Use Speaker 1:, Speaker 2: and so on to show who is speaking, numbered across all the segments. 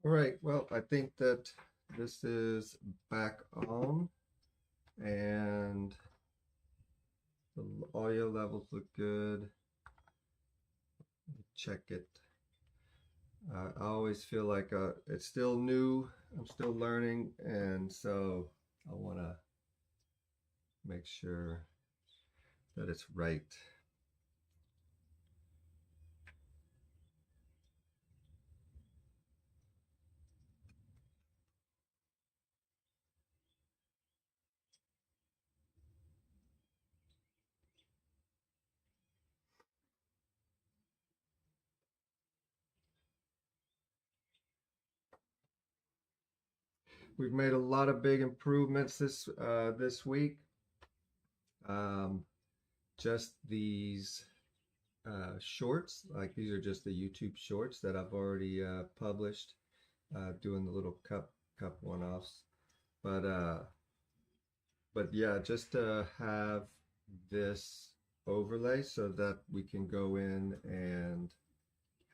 Speaker 1: All right, well, I think that this is back on and the audio levels look good. Check it. I always feel like it's still new. I'm still learning, and so I want to make sure that it's right. We've made a lot of big improvements this week. Um, just these shorts, like these are just the YouTube shorts that I've already published, doing the little cup one-offs. But yeah, just to have this overlay so that we can go in and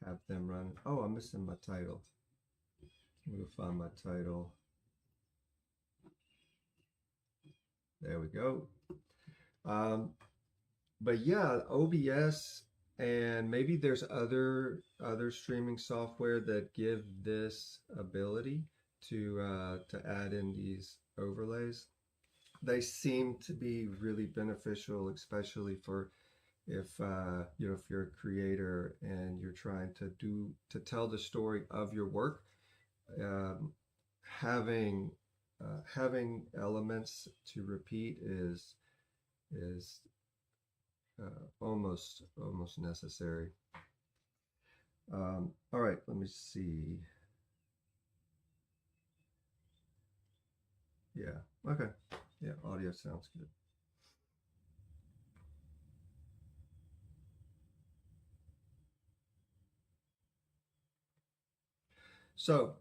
Speaker 1: have them run. Oh, I'm missing my title. I'm gonna find my title. There we go. Um, but yeah, OBS and maybe there's other streaming software that give this ability to add in these overlays. They seem to be really beneficial, especially for if if you're a creator and you're trying to tell the story of your work. um, having elements to repeat is almost necessary. All right, let me see. Yeah, okay. Yeah, audio sounds good. So,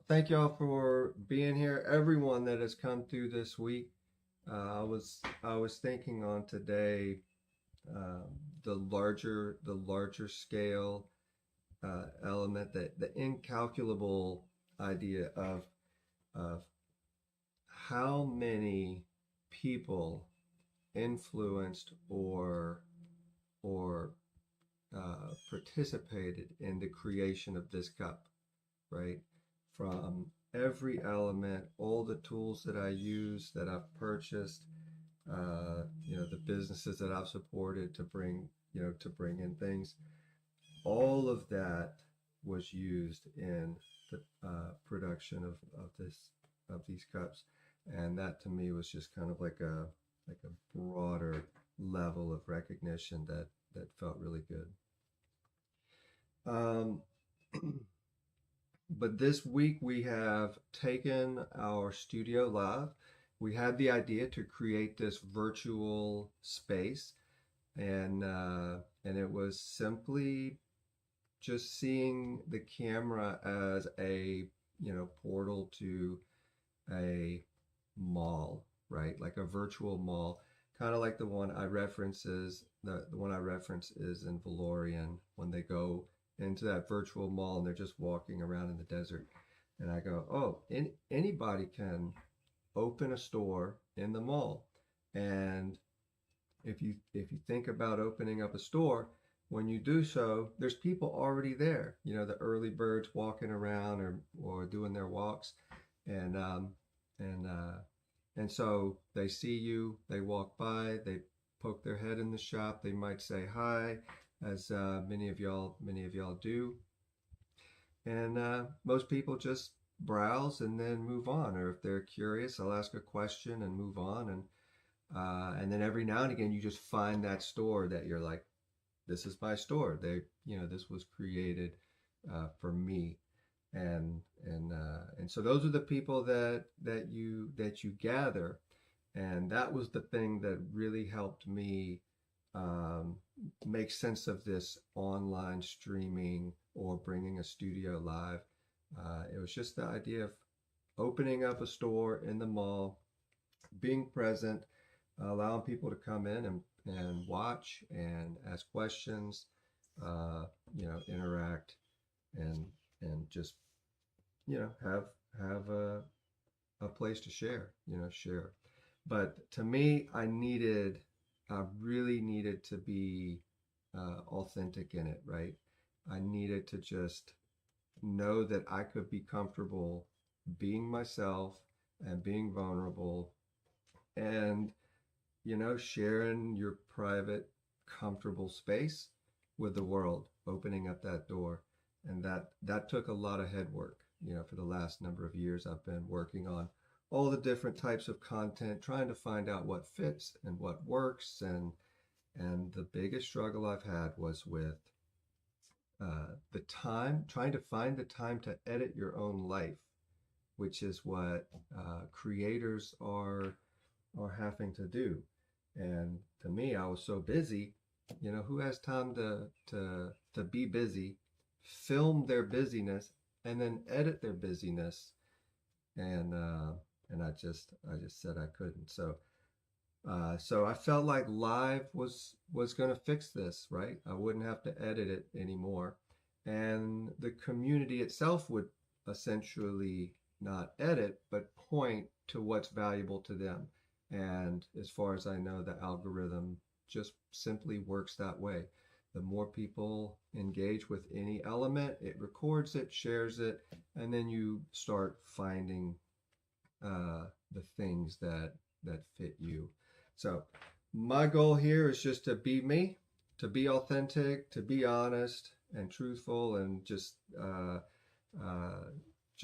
Speaker 1: thank y'all for being here. Everyone that has come through this week. I was thinking on today, um, the larger scale element, that the incalculable idea of how many people influenced or participated in the creation of this cup, right? From every element, all the tools that I use, that I've purchased, the businesses that I've supported to bring in things, all of that was used in the production of these cups, and that to me was just kind of like a broader level of recognition that felt really good. Um, but this week we have taken our studio live. We had the idea to create this virtual space, and it was simply just seeing the camera as a portal to a mall, right? Like a virtual mall, kind of like the one I reference is in Valorian when they go into that virtual mall and they're just walking around in the desert. And I go, oh, anybody can open a store in the mall. And if you think about opening up a store, when you do so, there's people already there. The early birds walking around or doing their walks, and and uh, and so they see you, they walk by, they poke their head in the shop, they might say hi, as many of y'all do, and most people just browse and then move on. Or if they're curious, I'll ask a question and move on, and then every now and again you just find that store that you're like, this is my store. This was created for me, and so those are the people that you gather, and that was the thing that really helped me um, make sense of this online streaming or bringing a studio live. It was just the idea of opening up a store in the mall, being present, allowing people to come in and watch and ask questions, interact, and and just, have a place to share, share. But to me, I really needed to be authentic in it, right? I needed to just know that I could be comfortable being myself and being vulnerable and, sharing your private, comfortable space with the world, opening up that door. And that took a lot of head work. For the last number of years, I've been working on all the different types of content, trying to find out what fits and what works. And the biggest struggle I've had was with the time, trying to find the time to edit your own life, which is what creators are having to do. And to me, I was so busy. Who has time to be busy, film their busyness, and then edit their busyness? And I just said I couldn't. So I felt like live was going to fix this, right? I wouldn't have to edit it anymore, and the community itself would essentially not edit, but point to what's valuable to them. And as far as I know, the algorithm just simply works that way. The more people engage with any element, it records it, shares it, and then you start finding the things that fit you. So my goal here is just to be me, to be authentic, to be honest and truthful, and just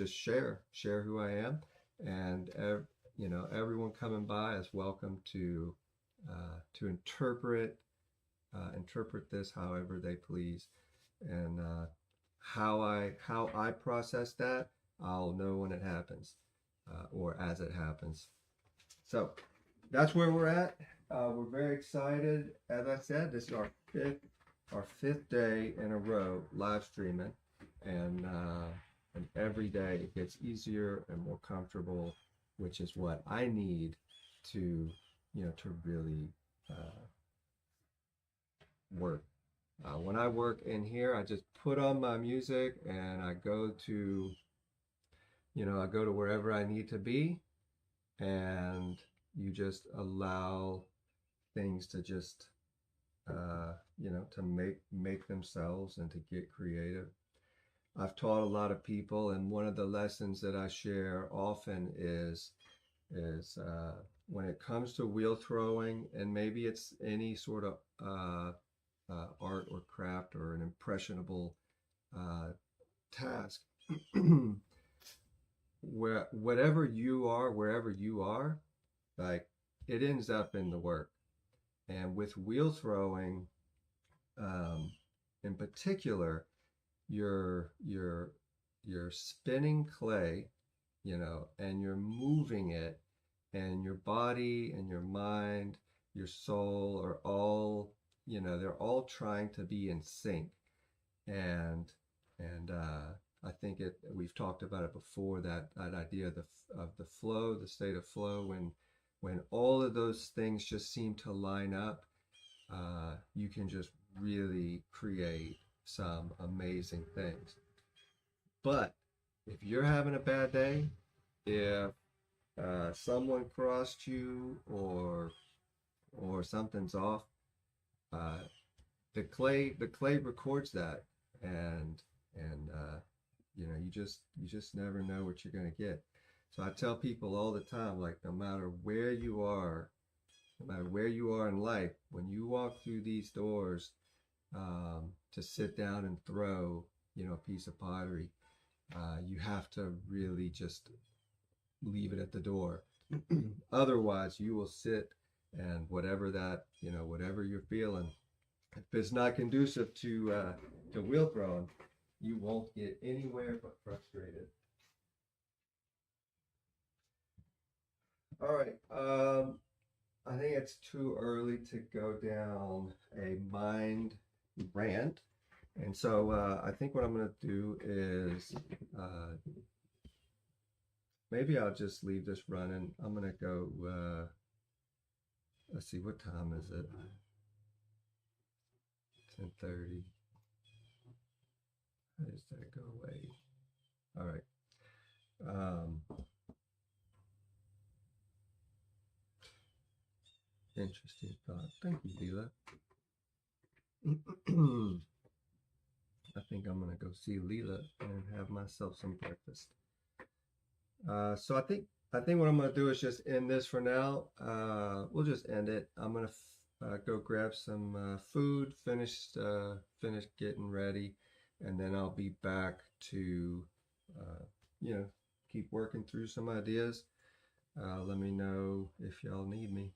Speaker 1: share who I am. And everyone coming by is welcome to interpret this however they please. And how I process that, I'll know when it happens, or as it happens. So that's where we're at. We're very excited. As I said, this is our fifth day in a row live streaming, and every day it gets easier and more comfortable, which is what I need to to really work. When I work in here, I just put on my music and I go to wherever I need to be, and you just allow things to just to make themselves and to get creative. I've taught a lot of people, and one of the lessons that I share often is when it comes to wheel throwing, and maybe it's any sort of art or craft or an impressionable task, wherever you are, wherever you are, like, it ends up in the work. And with wheel throwing, in particular, you're spinning clay, and you're moving it, and your body and your mind, your soul are all, they're all trying to be in sync. And I think we've talked about it before, that idea of the flow, the state of flow, when all of those things just seem to line up, you can just really create some amazing things. But if you're having a bad day, if someone crossed you, or something's off, uh, the clay records that, and you just never know what you're gonna get. So I tell people all the time, like, no matter where you are, no matter where you are in life, when you walk through these doors, to sit down and throw, a piece of pottery, you have to really just leave it at the door. Otherwise, you will sit, and whatever you're feeling, if it's not conducive to wheel throwing, you won't get anywhere but frustrated. All right. I think it's too early to go down a mind rant. And so I think what I'm going to do is maybe I'll just leave this running. I'm going to go, let's see, what time is it? 10:30. How does that go away? All right. Um, Interesting thought. Thank you, Leela. I think I'm gonna go see Leela and have myself some breakfast. So I think what I'm gonna do is just end this for now. We'll just end it. I'm gonna go grab some food, finish getting ready, and then I'll be back to uh, you know keep working through some ideas. Let me know if y'all need me.